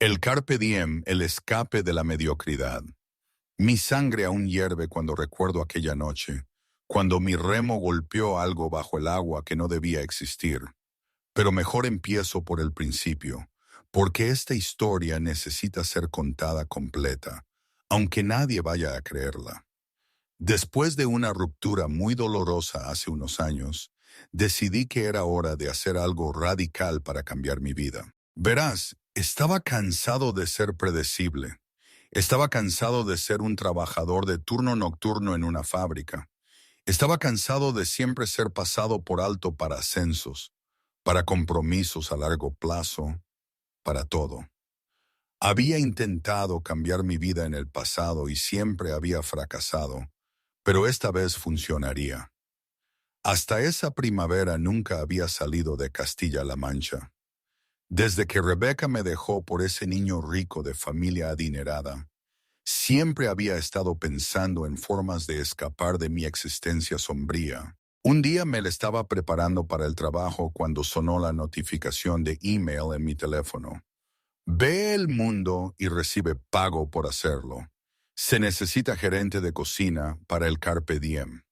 El carpe diem, el escape de la mediocridad. Mi sangre aún hierve cuando recuerdo aquella noche, cuando mi remo golpeó algo bajo el agua que no debía existir. Pero mejor empiezo por el principio, porque esta historia necesita ser contada completa, aunque nadie vaya a creerla. Después de una ruptura muy dolorosa hace unos años, decidí que era hora de hacer algo radical para cambiar mi vida. Verás, estaba cansado de ser predecible. Estaba cansado de ser un trabajador de turno nocturno en una fábrica. Estaba cansado de siempre ser pasado por alto para ascensos, para compromisos a largo plazo, para todo. Había intentado cambiar mi vida en el pasado y siempre había fracasado, pero esta vez funcionaría. Hasta esa primavera nunca había salido de Castilla-La Mancha. Desde que Rebeca me dejó por ese niño rico de familia adinerada, siempre había estado pensando en formas de escapar de mi existencia sombría. Un día me la estaba preparando para el trabajo cuando sonó la notificación de email en mi teléfono. Ve el mundo y recibe pago por hacerlo. Se necesita gerente de cocina para el Carpe Diem.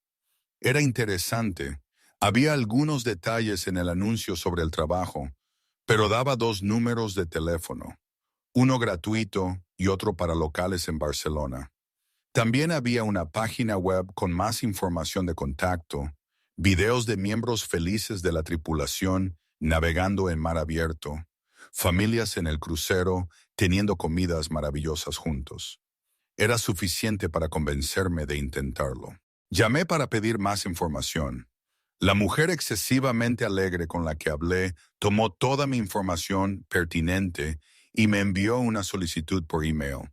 Era interesante. Había algunos detalles en el anuncio sobre el trabajo, pero daba dos números de teléfono, uno gratuito y otro para locales en Barcelona. También había una página web con más información de contacto, videos de miembros felices de la tripulación navegando en mar abierto, familias en el crucero teniendo comidas maravillosas juntos. Era suficiente para convencerme de intentarlo. Llamé para pedir más información. La mujer excesivamente alegre con la que hablé tomó toda mi información pertinente y me envió una solicitud por email.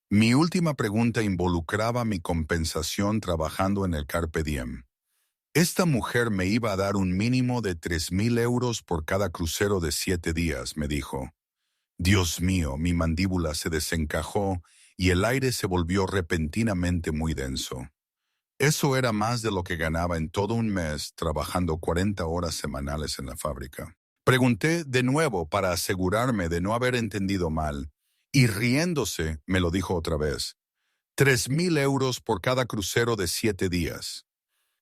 Mi última pregunta involucraba mi compensación trabajando en el Carpe Diem. Esta mujer me iba a dar un mínimo de 3,000 euros por cada crucero de 7 días, me dijo. Dios mío, mi mandíbula se desencajó y el aire se volvió repentinamente muy denso. Eso era más de lo que ganaba en todo un mes trabajando 40 horas semanales en la fábrica. Pregunté de nuevo para asegurarme de no haber entendido mal, y riéndose me lo dijo otra vez. 3,000 euros por cada crucero de 7 días.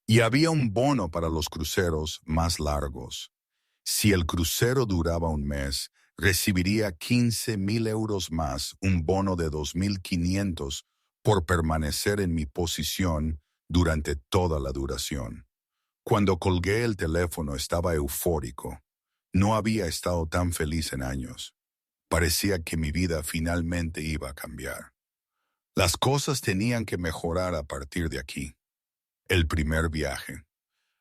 Y había un bono para los cruceros más largos. Si el crucero duraba un mes, recibiría 15,000 euros más, un bono de 2,500 por permanecer en mi posición durante toda la duración. Cuando colgué el teléfono estaba eufórico. No había estado tan feliz en años. Parecía que mi vida finalmente iba a cambiar. Las cosas tenían que mejorar a partir de aquí. El primer viaje.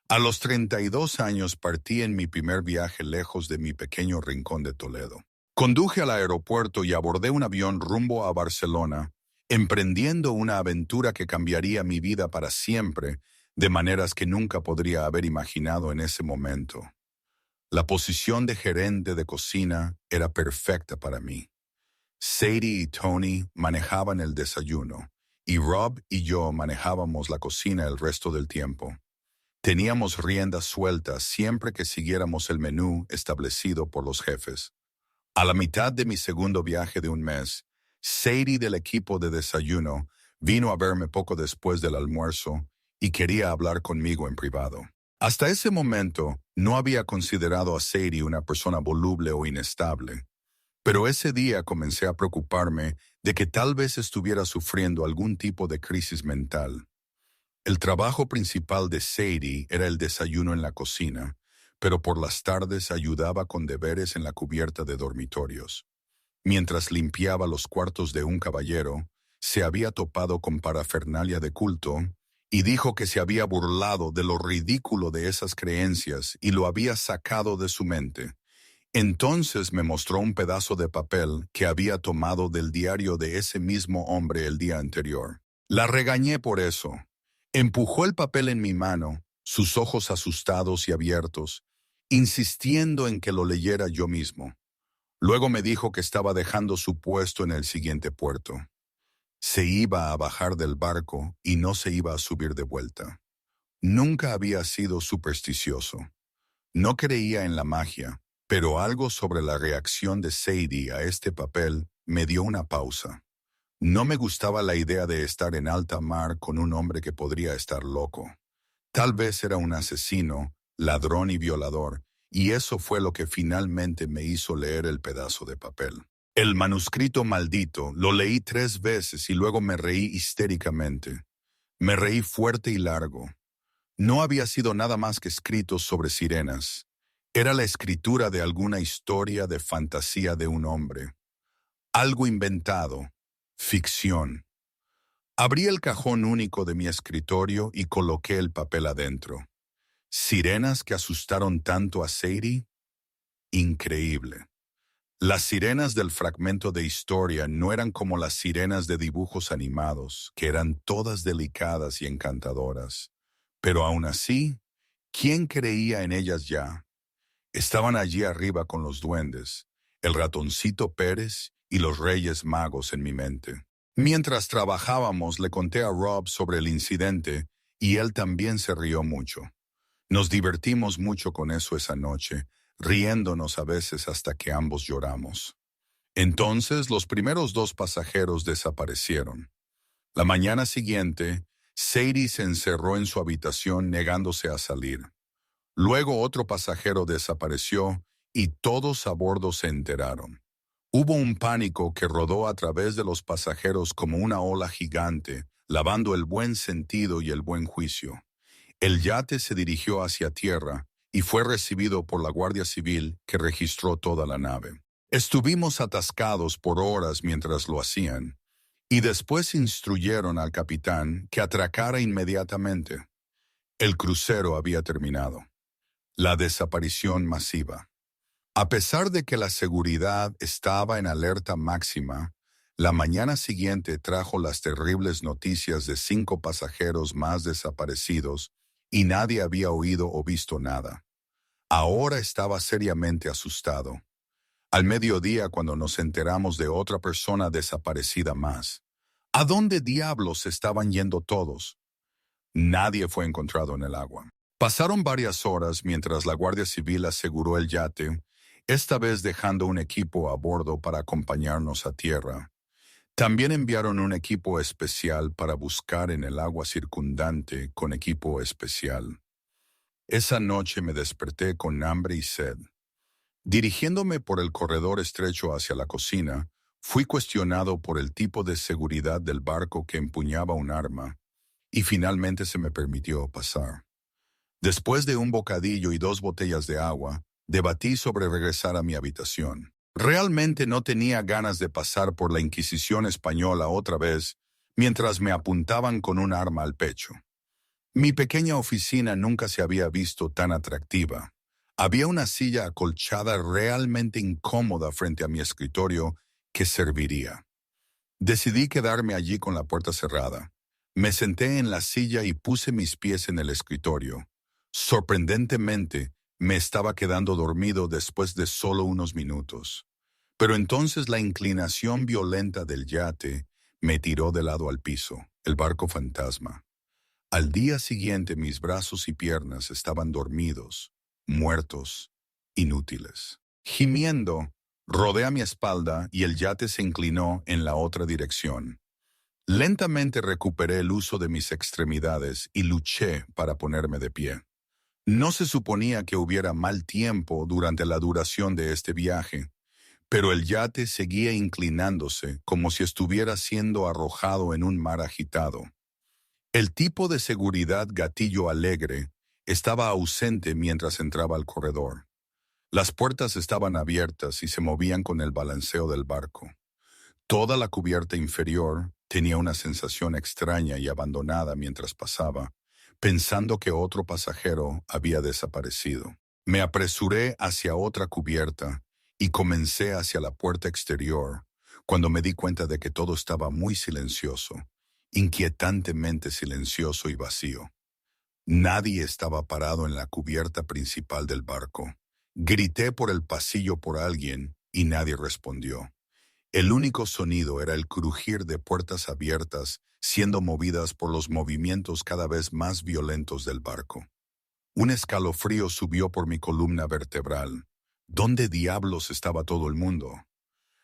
A los 32 años partí en mi primer viaje lejos de mi pequeño rincón de Toledo. Conduje al aeropuerto y abordé un avión rumbo a Barcelona, emprendiendo una aventura que cambiaría mi vida para siempre, de maneras que nunca podría haber imaginado en ese momento. La posición de gerente de cocina era perfecta para mí. Sadie y Tony manejaban el desayuno, y Rob y yo manejábamos la cocina el resto del tiempo. Teníamos riendas sueltas siempre que siguiéramos el menú establecido por los jefes. A la mitad de mi segundo viaje de un mes, Sadie del equipo de desayuno vino a verme poco después del almuerzo y quería hablar conmigo en privado. Hasta ese momento no había considerado a Sadie una persona voluble o inestable, pero ese día comencé a preocuparme de que tal vez estuviera sufriendo algún tipo de crisis mental. El trabajo principal de Sadie era el desayuno en la cocina, pero por las tardes ayudaba con deberes en la cubierta de dormitorios. Mientras limpiaba los cuartos de un caballero, se había topado con parafernalia de culto y dijo que se había burlado de lo ridículo de esas creencias y lo había sacado de su mente. Entonces me mostró un pedazo de papel que había tomado del diario de ese mismo hombre el día anterior. La regañé por eso. Empujó el papel en mi mano, sus ojos asustados y abiertos, insistiendo en que lo leyera yo mismo. Luego me dijo que estaba dejando su puesto en el siguiente puerto. Se iba a bajar del barco y no se iba a subir de vuelta. Nunca había sido supersticioso. No creía en la magia, Pero algo sobre la reacción de Sadie a este papel me dio una pausa. No me gustaba la idea de estar en alta mar con un hombre que podría estar loco. Tal vez era un asesino, ladrón y violador, y eso fue lo que finalmente me hizo leer el pedazo de papel. El manuscrito maldito lo leí 3 veces y luego me reí histéricamente. Me reí fuerte y largo. No había sido nada más que escritos sobre sirenas. Era la escritura de alguna historia de fantasía de un hombre. Algo inventado. Ficción. Abrí el cajón único de mi escritorio y coloqué el papel adentro. ¿Sirenas que asustaron tanto a Sadie? Increíble. Las sirenas del fragmento de historia no eran como las sirenas de dibujos animados, que eran todas delicadas y encantadoras. Pero aún así, ¿quién creía en ellas ya? Estaban allí arriba con los duendes, el ratoncito Pérez y los Reyes Magos en mi mente. Mientras trabajábamos, le conté a Rob sobre el incidente y él también se rió mucho. Nos divertimos mucho con eso esa noche, riéndonos a veces hasta que ambos lloramos. Entonces, los primeros 2 pasajeros desaparecieron. La mañana siguiente, Sadie se encerró en su habitación negándose a salir. Luego otro pasajero desapareció y todos a bordo se enteraron. Hubo un pánico que rodó a través de los pasajeros como una ola gigante, lavando el buen sentido y el buen juicio. El yate se dirigió hacia tierra y fue recibido por la Guardia Civil que registró toda la nave. Estuvimos atascados por horas mientras lo hacían, y después instruyeron al capitán que atracara inmediatamente. El crucero había terminado. La desaparición masiva. A pesar de que la seguridad estaba en alerta máxima, la mañana siguiente trajo las terribles noticias de 5 pasajeros más desaparecidos y nadie había oído o visto nada. Ahora estaba seriamente asustado. Al mediodía, cuando nos enteramos de otra persona desaparecida más. ¿A dónde diablos estaban yendo todos? Nadie fue encontrado en el agua. Pasaron varias horas mientras la Guardia Civil aseguró el yate, esta vez dejando un equipo a bordo para acompañarnos a tierra. También enviaron un equipo especial para buscar en el agua circundante con equipo especial. Esa noche me desperté con hambre y sed. Dirigiéndome por el corredor estrecho hacia la cocina, fui cuestionado por el tipo de seguridad del barco que empuñaba un arma, y finalmente se me permitió pasar. Después de un bocadillo y 2 botellas de agua, debatí sobre regresar a mi habitación. Realmente no tenía ganas de pasar por la Inquisición española otra vez mientras me apuntaban con un arma al pecho. Mi pequeña oficina nunca se había visto tan atractiva. Había una silla acolchada realmente incómoda frente a mi escritorio que serviría. Decidí quedarme allí con la puerta cerrada. Me senté en la silla y puse mis pies en el escritorio. Sorprendentemente, me estaba quedando dormido después de solo unos minutos. Pero entonces la inclinación violenta del yate me tiró de lado al piso, el barco fantasma. Al día siguiente mis brazos y piernas estaban dormidos, muertos, inútiles. Gimiendo, rodé a mi espalda y el yate se inclinó en la otra dirección. Lentamente recuperé el uso de mis extremidades y luché para ponerme de pie. No se suponía que hubiera mal tiempo durante la duración de este viaje, pero el yate seguía inclinándose como si estuviera siendo arrojado en un mar agitado. El tipo de seguridad gatillo alegre estaba ausente mientras entraba al corredor. Las puertas estaban abiertas y se movían con el balanceo del barco. Toda la cubierta inferior tenía una sensación extraña y abandonada mientras pasaba, pensando que otro pasajero había desaparecido. Me apresuré hacia otra cubierta y comencé hacia la puerta exterior, cuando me di cuenta de que todo estaba muy silencioso, inquietantemente silencioso y vacío. Nadie estaba parado en la cubierta principal del barco. Grité por el pasillo por alguien y nadie respondió. El único sonido era el crujir de puertas abiertas siendo movidas por los movimientos cada vez más violentos del barco. Un escalofrío subió por mi columna vertebral. ¿Dónde diablos estaba todo el mundo?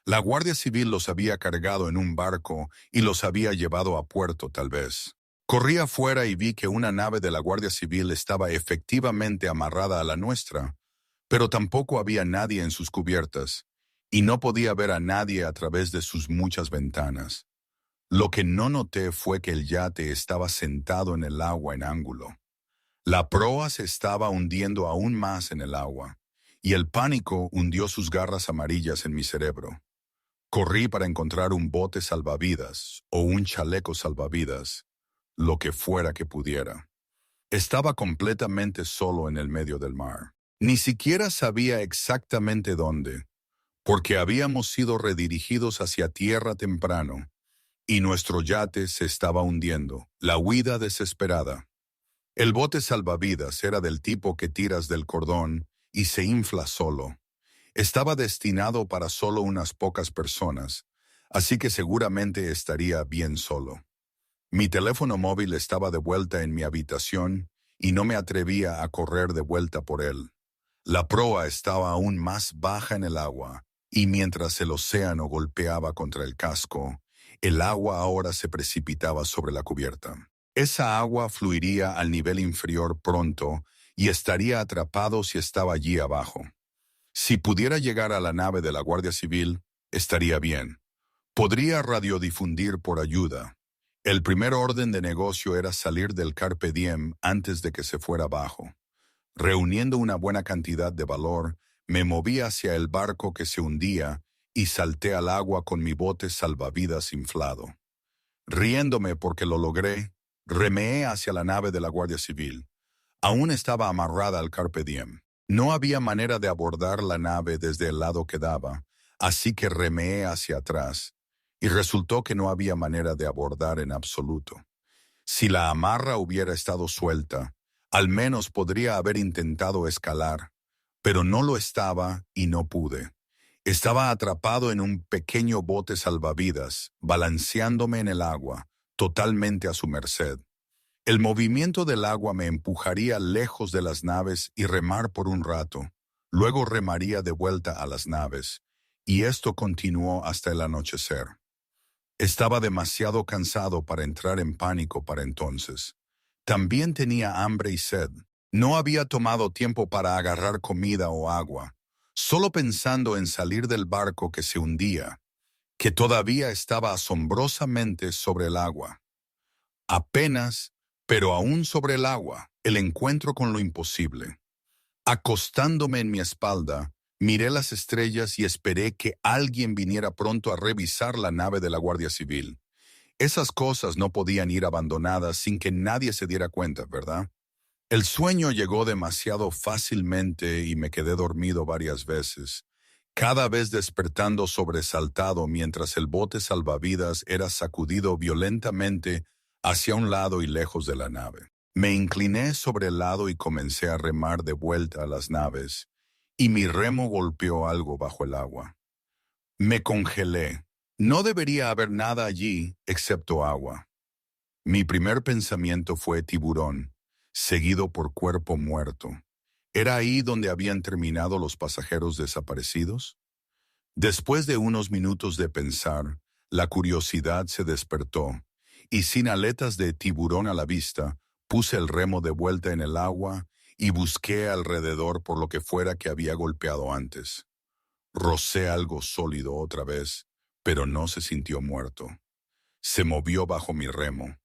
La Guardia Civil los había cargado en un barco y los había llevado a puerto, tal vez. Corrí afuera y vi que una nave de la Guardia Civil estaba efectivamente amarrada a la nuestra, pero tampoco había nadie en sus cubiertas, y no podía ver a nadie a través de sus muchas ventanas. Lo que no noté fue que el yate estaba sentado en el agua en ángulo. La proa se estaba hundiendo aún más en el agua, y el pánico hundió sus garras amarillas en mi cerebro. Corrí para encontrar un bote salvavidas o un chaleco salvavidas, lo que fuera que pudiera. Estaba completamente solo en el medio del mar. Ni siquiera sabía exactamente dónde, porque habíamos sido redirigidos hacia tierra temprano, y nuestro yate se estaba hundiendo, la huida desesperada. El bote salvavidas era del tipo que tiras del cordón y se infla solo. Estaba destinado para solo unas pocas personas, así que seguramente estaría bien solo. Mi teléfono móvil estaba de vuelta en mi habitación y no me atrevía a correr de vuelta por él. La proa estaba aún más baja en el agua, y mientras el océano golpeaba contra el casco, el agua ahora se precipitaba sobre la cubierta. Esa agua fluiría al nivel inferior pronto y estaría atrapado si estaba allí abajo. Si pudiera llegar a la nave de la Guardia Civil, estaría bien. Podría radiodifundir por ayuda. El primer orden de negocio era salir del Carpe Diem antes de que se fuera abajo. Reuniendo una buena cantidad de valor, me moví hacia el barco que se hundía y salté al agua con mi bote salvavidas inflado. Riéndome porque lo logré, remeé hacia la nave de la Guardia Civil. Aún estaba amarrada al Carpe Diem. No había manera de abordar la nave desde el lado que daba, así que remeé hacia atrás, y resultó que no había manera de abordar en absoluto. Si la amarra hubiera estado suelta, al menos podría haber intentado escalar, pero no lo estaba y no pude. Estaba atrapado en un pequeño bote salvavidas, balanceándome en el agua, totalmente a su merced. El movimiento del agua me empujaría lejos de las naves y remar por un rato. Luego remaría de vuelta a las naves, y esto continuó hasta el anochecer. Estaba demasiado cansado para entrar en pánico para entonces. También tenía hambre y sed. No había tomado tiempo para agarrar comida o agua, solo pensando en salir del barco que se hundía, que todavía estaba asombrosamente sobre el agua. Apenas, pero aún sobre el agua, el encuentro con lo imposible. Acostándome en mi espalda, miré las estrellas y esperé que alguien viniera pronto a revisar la nave de la Guardia Civil. Esas cosas no podían ir abandonadas sin que nadie se diera cuenta, ¿verdad? El sueño llegó demasiado fácilmente y me quedé dormido varias veces, cada vez despertando sobresaltado mientras el bote salvavidas era sacudido violentamente hacia un lado y lejos de la nave. Me incliné sobre el lado y comencé a remar de vuelta a las naves, y mi remo golpeó algo bajo el agua. Me congelé. No debería haber nada allí excepto agua. Mi primer pensamiento fue tiburón, seguido por cuerpo muerto. ¿Era ahí donde habían terminado los pasajeros desaparecidos? Después de unos minutos de pensar, la curiosidad se despertó, y sin aletas de tiburón a la vista, puse el remo de vuelta en el agua y busqué alrededor por lo que fuera que había golpeado antes. Rocé algo sólido otra vez, pero no se sintió muerto. Se movió bajo mi remo.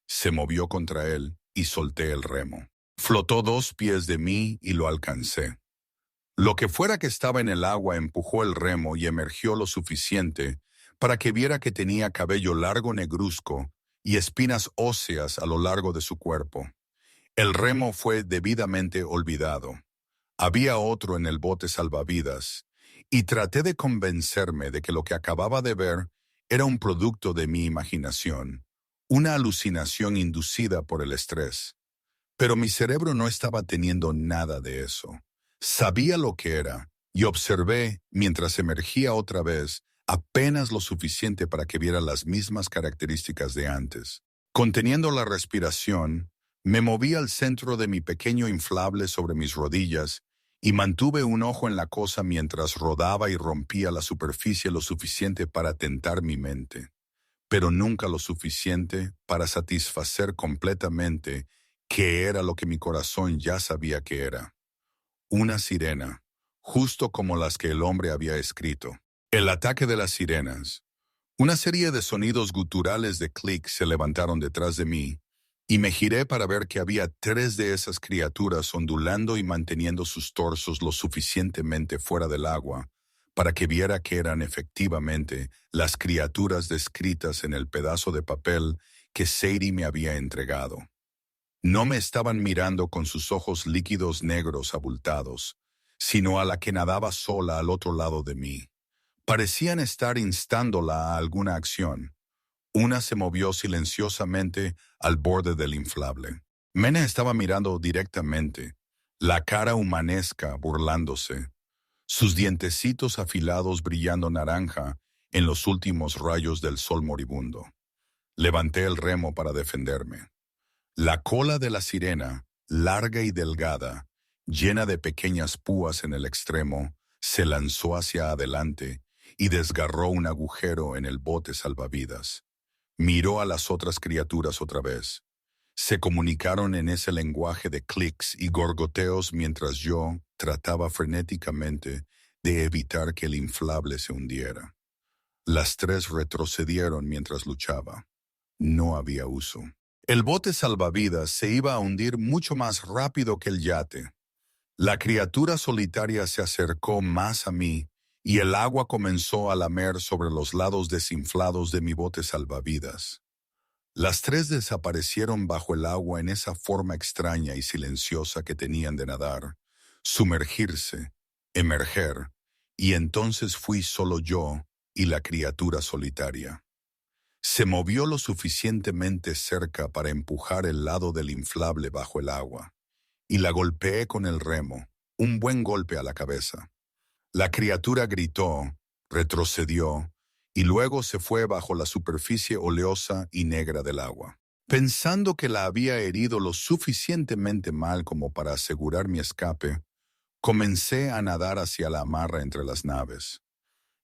Se movió contra él y solté el remo. Flotó 2 pies de mí y lo alcancé. Lo que fuera que estaba en el agua empujó el remo y emergió lo suficiente para que viera que tenía cabello largo negruzco y espinas óseas a lo largo de su cuerpo. El remo fue debidamente olvidado. Había otro en el bote salvavidas, y traté de convencerme de que lo que acababa de ver era un producto de mi imaginación, una alucinación inducida por el estrés. Pero mi cerebro no estaba teniendo nada de eso. Sabía lo que era, y observé, mientras emergía otra vez, apenas lo suficiente para que viera las mismas características de antes. Conteniendo la respiración, me moví al centro de mi pequeño inflable sobre mis rodillas y mantuve un ojo en la cosa mientras rodaba y rompía la superficie lo suficiente para tentar mi mente, pero nunca lo suficiente para satisfacer completamente qué era lo que mi corazón ya sabía que era. Una sirena, justo como las que el hombre había escrito. El ataque de las sirenas. Una serie de sonidos guturales de clic se levantaron detrás de mí, y me giré para ver que había 3 de esas criaturas ondulando y manteniendo sus torsos lo suficientemente fuera del agua para que viera que eran efectivamente las criaturas descritas en el pedazo de papel que Sadie me había entregado. No me estaban mirando con sus ojos líquidos negros abultados, sino a la que nadaba sola al otro lado de mí. Parecían estar instándola a alguna acción. Una se movió silenciosamente al borde del inflable. Mena estaba mirando directamente, la cara humanesca burlándose, sus dientecitos afilados brillando naranja en los últimos rayos del sol moribundo. Levanté el remo para defenderme. La cola de la sirena, larga y delgada, llena de pequeñas púas en el extremo, se lanzó hacia adelante y desgarró un agujero en el bote salvavidas. Miró a las otras criaturas otra vez. Se comunicaron en ese lenguaje de clics y gorgoteos mientras yo trataba frenéticamente de evitar que el inflable se hundiera. Las 3 retrocedieron mientras luchaba. No había uso. El bote salvavidas se iba a hundir mucho más rápido que el yate. La criatura solitaria se acercó más a mí y el agua comenzó a lamer sobre los lados desinflados de mi bote salvavidas. Las 3 desaparecieron bajo el agua en esa forma extraña y silenciosa que tenían de nadar, sumergirse, emerger, y entonces fui solo yo y la criatura solitaria. Se movió lo suficientemente cerca para empujar el lado del inflable bajo el agua, y la golpeé con el remo, un buen golpe a la cabeza. La criatura gritó, retrocedió, y luego se fue bajo la superficie oleosa y negra del agua. Pensando que la había herido lo suficientemente mal como para asegurar mi escape, comencé a nadar hacia la amarra entre las naves.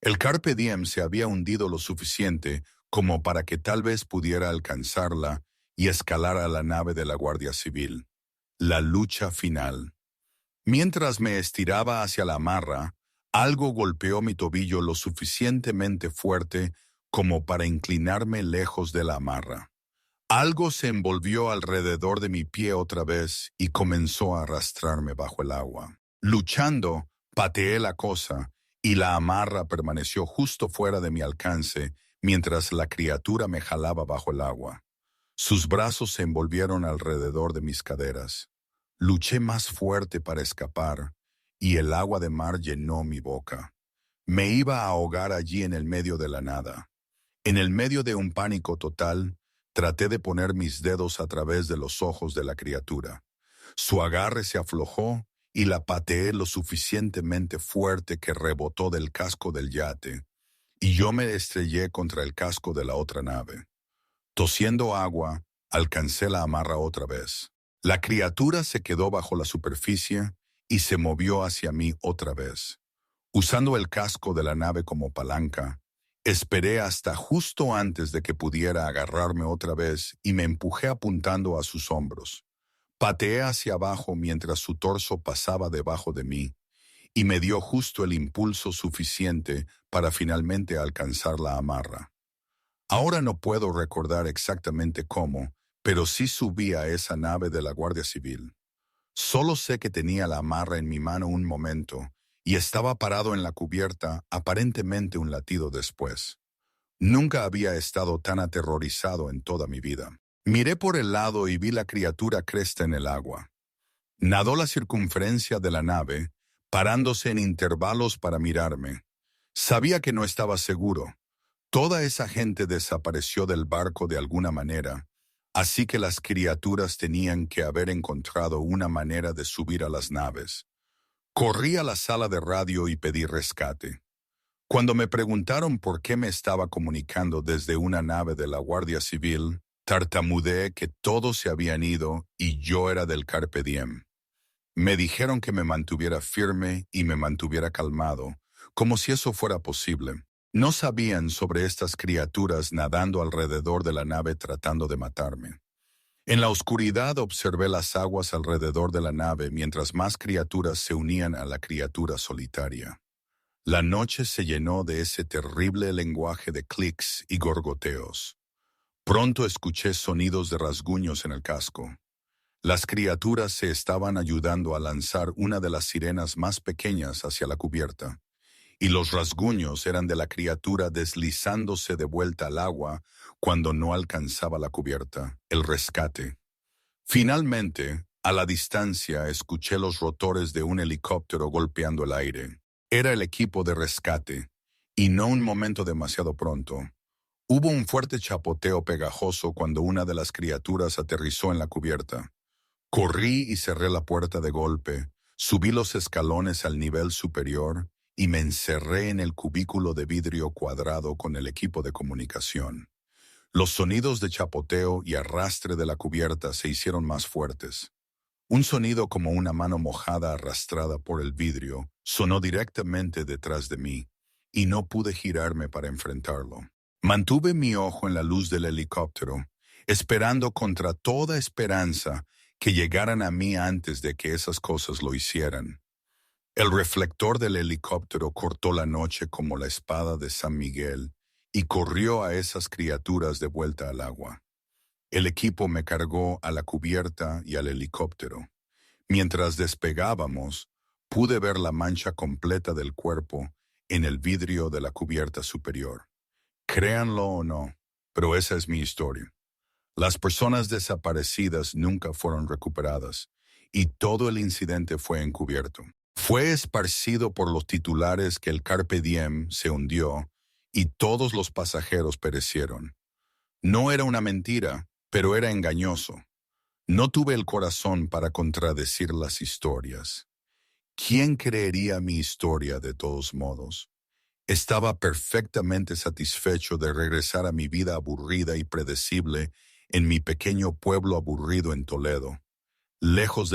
El Carpe Diem se había hundido lo suficiente como para que tal vez pudiera alcanzarla y escalar a la nave de la Guardia Civil. La lucha final. Mientras me estiraba hacia la amarra, algo golpeó mi tobillo lo suficientemente fuerte como para inclinarme lejos de la amarra. Algo se envolvió alrededor de mi pie otra vez y comenzó a arrastrarme bajo el agua. Luchando, pateé la cosa y la amarra permaneció justo fuera de mi alcance mientras la criatura me jalaba bajo el agua. Sus brazos se envolvieron alrededor de mis caderas. Luché más fuerte para escapar y el agua de mar llenó mi boca. Me iba a ahogar allí en el medio de la nada. En el medio de un pánico total, traté de poner mis dedos a través de los ojos de la criatura. Su agarre se aflojó y la pateé lo suficientemente fuerte que rebotó del casco del yate, y yo me estrellé contra el casco de la otra nave. Tosiendo agua, alcancé la amarra otra vez. La criatura se quedó bajo la superficie y se movió hacia mí otra vez. Usando el casco de la nave como palanca, esperé hasta justo antes de que pudiera agarrarme otra vez y me empujé apuntando a sus hombros. Pateé hacia abajo mientras su torso pasaba debajo de mí y me dio justo el impulso suficiente para finalmente alcanzar la amarra. Ahora no puedo recordar exactamente cómo, pero sí subí a esa nave de la Guardia Civil. Solo sé que tenía la amarra en mi mano un momento y estaba parado en la cubierta aparentemente un latido después. Nunca había estado tan aterrorizado en toda mi vida. Miré por el lado y vi la criatura cresta en el agua. Nadó la circunferencia de la nave, parándose en intervalos para mirarme. Sabía que no estaba seguro. Toda esa gente desapareció del barco de alguna manera, así que las criaturas tenían que haber encontrado una manera de subir a las naves. Corrí a la sala de radio y pedí rescate. Cuando me preguntaron por qué me estaba comunicando desde una nave de la Guardia Civil, tartamudeé que todos se habían ido y yo era del Carpe Diem. Me dijeron que me mantuviera firme y me mantuviera calmado, como si eso fuera posible. No sabían sobre estas criaturas nadando alrededor de la nave tratando de matarme. En la oscuridad observé las aguas alrededor de la nave mientras más criaturas se unían a la criatura solitaria. La noche se llenó de ese terrible lenguaje de clics y gorgoteos. Pronto escuché sonidos de rasguños en el casco. Las criaturas se estaban ayudando a lanzar una de las sirenas más pequeñas hacia la cubierta, y los rasguños eran de la criatura deslizándose de vuelta al agua cuando no alcanzaba la cubierta, el rescate. Finalmente, a la distancia escuché los rotores de un helicóptero golpeando el aire. Era el equipo de rescate, y no un momento demasiado pronto. Hubo un fuerte chapoteo pegajoso cuando una de las criaturas aterrizó en la cubierta. Corrí y cerré la puerta de golpe, subí los escalones al nivel superior y me encerré en el cubículo de vidrio cuadrado con el equipo de comunicación. Los sonidos de chapoteo y arrastre de la cubierta se hicieron más fuertes. Un sonido como una mano mojada arrastrada por el vidrio sonó directamente detrás de mí, y no pude girarme para enfrentarlo. Mantuve mi ojo en la luz del helicóptero, esperando contra toda esperanza que llegaran a mí antes de que esas cosas lo hicieran. El reflector del helicóptero cortó la noche como la espada de San Miguel y corrió a esas criaturas de vuelta al agua. El equipo me cargó a la cubierta y al helicóptero. Mientras despegábamos, pude ver la mancha completa del cuerpo en el vidrio de la cubierta superior. Créanlo o no, pero esa es mi historia. Las personas desaparecidas nunca fueron recuperadas y todo el incidente fue encubierto. Fue esparcido por los titulares que el Carpe Diem se hundió y todos los pasajeros perecieron. No era una mentira, pero era engañoso. No tuve el corazón para contradecir las historias. ¿Quién creería mi historia de todos modos? Estaba perfectamente satisfecho de regresar a mi vida aburrida y predecible en mi pequeño pueblo aburrido en Toledo, lejos de